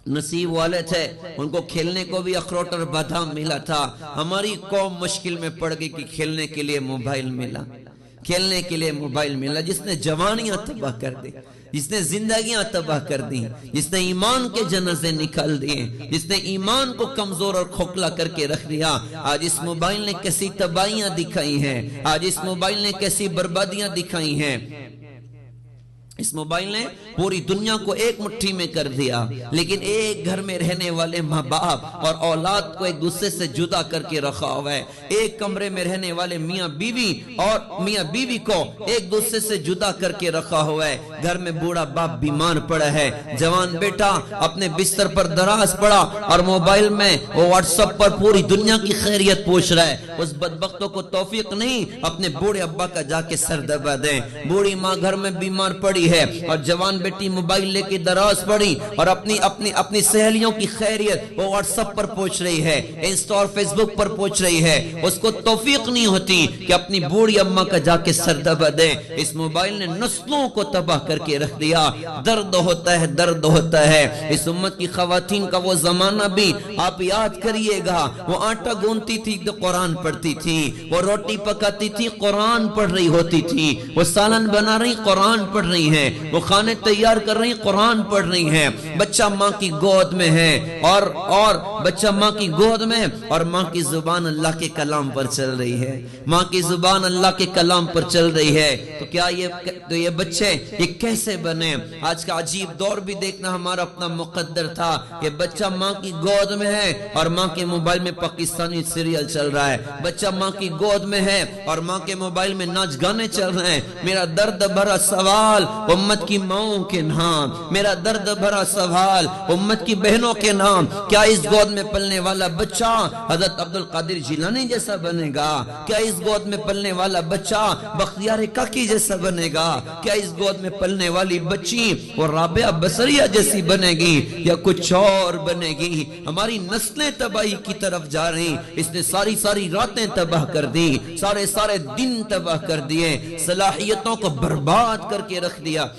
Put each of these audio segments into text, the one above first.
नसीब वाले थे, उनको खेलने को भी अखरोट और बादाम मिला था। हमारी कौम मुश्किल में पड़ गई कि खेलने के लिए मोबाइल मिला, खेलने के लिए मोबाइल मिला, जिसने जवानियां तबाह कर दी, जिसने जिंदगियां तबाह कर दी, जिसने ईमान के जनाजे निकाल दिए, जिसने ईमान को कमजोर और खोखला करके रख दिया। आज इस मोबाइल ने कैसी तबाहियां दिखाई हैं, आज इस मोबाइल ने कैसी बर्बादियां दिखाई हैं। इस मोबाइल ने पूरी दुनिया को एक मुट्ठी में कर दिया, लेकिन एक घर में रहने वाले माँ बाप और औलाद को एक दूसरे से जुदा करके रखा हुआ है। एक कमरे में रहने वाले मियाँ बीवी और मियाँ बीवी को एक दूसरे से जुदा करके रखा हुआ है। घर में बूढ़ा बाप बीमार पड़ा है, जवान बेटा अपने बिस्तर पर दराज पड़ा और मोबाइल में वो व्हाट्सएप पर पूरी दुनिया की खैरियत पूछ रहा है। उस बदबख्तों को तौफीक नहीं अपने बूढ़े अब्बा का जाके सर दबा दें। बूढ़ी माँ घर में बीमार पड़ी है और जवान बेटी मोबाइल लेके दराज पड़ी और अपनी सहेलियों की खैरियत वो व्हाट्सएप पर पूछ रही है, इंस्टा और फेसबुक पर पूछ रही है। उसको तौफीक नहीं होती कि अपनी बूढ़ी अम्मा का जाके सर दबा दे। इस मोबाइल ने नस्लों को तबाह करके रख दिया। दर्द होता है, दर्द होता है। इस उम्मत की खवातीन का वो जमाना भी आप याद करिएगा। वो आटा गूंथती थी तो कुरान पढ़ती थी, वो रोटी पकाती थी कुरान पढ़ रही होती थी, वो सालन बना रही कुरान पढ़ रही है, वो खाने तैयार कर रही कुरान पढ़ रही हैं। बच्चा माँ की गोद में है और बच्चा माँ की गोद में और माँ की जुबान अल्लाह के कलाम पर चल रही है, माँ की जुबान अल्लाह के कलाम पर चल रही है। तो क्या ये बच्चे ये कैसे बने? आज का अजीब दौर भी देखना हमारा अपना मुकद्दर था कि बच्चा माँ की गोद में है और माँ के मोबाइल में पाकिस्तानी सीरियल चल रहा है। बच्चा माँ की गोद में है और माँ के मोबाइल में नाच गाने चल रहे हैं। मेरा दर्द भरा सवाल उम्मत की माओं के नाम, मेरा दर्द भरा सवाल उम्मत की बहनों के नाम, क्या इस गोद में पलने वाला बच्चा हजरत अब्दुल कादिर जिलानी जैसा बनेगा? क्या इस गोद में पलने वाला बच्चा बख्तियार काकी जैसा बनेगा? क्या इस गोद में पलने वाली बच्ची वो राबिया बसरिया जैसी बनेगी या कुछ और बनेगी? हमारी नस्लें तबाही की तरफ जा रही। इसने सारी सारी रातें तबाह कर दी, सारे सारे दिन तबाह कर दिए, सलाहियतों को बर्बाद करके रख दिया।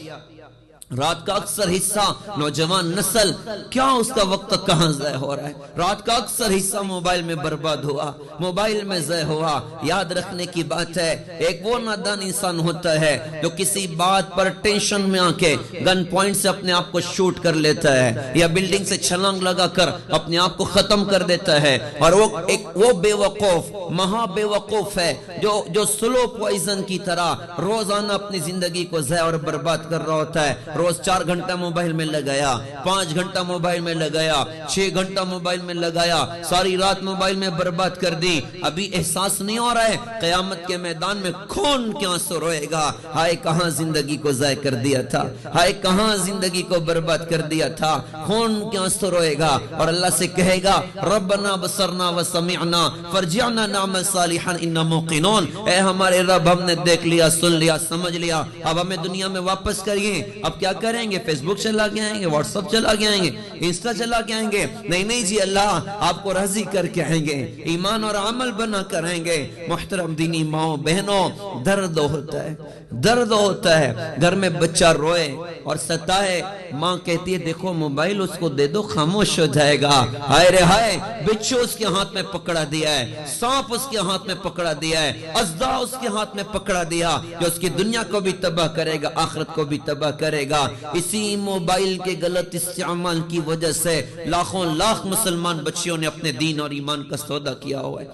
रात का अक्सर हिस्सा नौजवान नस्ल क्या उसका वक्त कहां ज़ाय हो रहा है? रात का अक्सर हिस्सा मोबाइल में बर्बाद हुआ, मोबाइल में ज़ाय हुआ। याद रखने की बात है, एक वो नादान इंसान होता है जो किसी बात पर टेंशन में आके गन पॉइंट से अपने आप को शूट कर लेता है या बिल्डिंग से छलांग लगाकर अपने आप को खत्म कर देता है। और वो बेवकूफ महा बेवकूफ है जो स्लो पॉइजन की तरह रोजाना अपनी जिंदगी को ज़ाय और बर्बाद कर रहा होता है। रोज 4 घंटा मोबाइल में लगाया, 5 घंटा मोबाइल में लगाया, 6 घंटा मोबाइल में लगाया, सारी रात मोबाइल में बर्बाद कर दी। अभी एहसास नहीं हो रहा है क़यामत के मैदान में खून के आंसू रोएगा। हाय कहां जिंदगी को ज़ाय कर दिया था, हाय कहां जिंदगी को बर्बाद कर दिया था। खून के आंसू रोएगा और अल्लाह से कहेगा रब्बना बसरना व समिअना फरजिअना नअमल सालिहन इन्ना मुक़िनून। ऐ हमारे रब, हमने देख लिया, सुन लिया, समझ लिया, अब हमें दुनिया में वापस करिए। अब क्या करेंगे? फेसबुक चला के आएंगे, व्हाट्सएप चला के आएंगे, इंस्टा चला के आएंगे? नहीं जी, अल्लाह आपको राजी करके आएंगे, ईमान और अमल बना कर आएंगे। मुहतरम दीनी माओ बहनों, दर्द होता है, दर्द होता है। घर में बच्चा रोए और सताए, माँ कहती है देखो मोबाइल उसको दे दो, खामोश हो जाएगा। हाय रे हाय, बिच्छू उसके हाथ में पकड़ा दिया है, सांप उसके हाथ में पकड़ा दिया है, अज़दा उसके हाथ में पकड़ा दिया जो उसकी दुनिया को भी तबाह करेगा, आखिरत को भी तबाह करेगा। इसी मोबाइल के गलत इस्तेमाल की वजह से लाखों लाख मुसलमान बच्चियों ने अपने दीन और ईमान का सौदा किया हुआ है।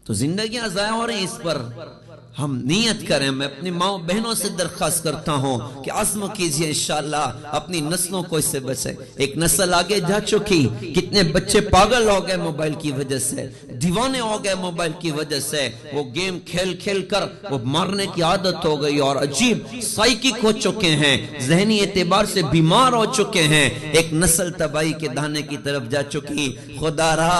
तो जिंदगियां ज़ाया हो रही, इस पर हम नियत करें। मैं अपनी माओ बहनों से दरख्वास्त करता हूँ कि आज़्म कीजिए इंशाअल्लाह अपनी नस्लों को इससे बचे। एक नस्ल आगे जा चुकी, कितने बच्चे पागल हो गए मोबाइल की वजह से, दीवाने हो गए मोबाइल की वजह से। वो गेम खेल खेल कर वो मारने की आदत हो गई और अजीब साइकिक हो चुके हैं, जहनी एतबार से बीमार हो चुके हैं। एक नस्ल तबाही के दाने की तरफ जा चुकी। खुदारा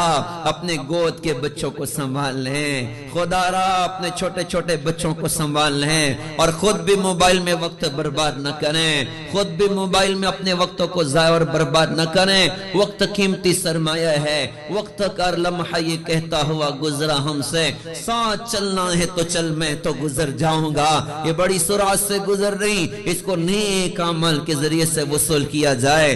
अपने गोद के बच्चों को संभाल लें, खुदारा अपने छोटे छोटे बच्चों को संभाल लें और खुद भी मोबाइल में वक्त बर्बाद न करें, खुद भी मोबाइल में अपने वक्तों को ज़ाया और बर्बाद न करें। वक्त कीमती सरमाया है, वक्त का लम्हा ये कहता हुआ गुजरा हमसे, साथ चलना है तो चल, मैं तो गुजर जाऊंगा। ये बड़ी सुरात से गुजर रही, इसको नेक अमल के जरिए से वसूल किया जाए।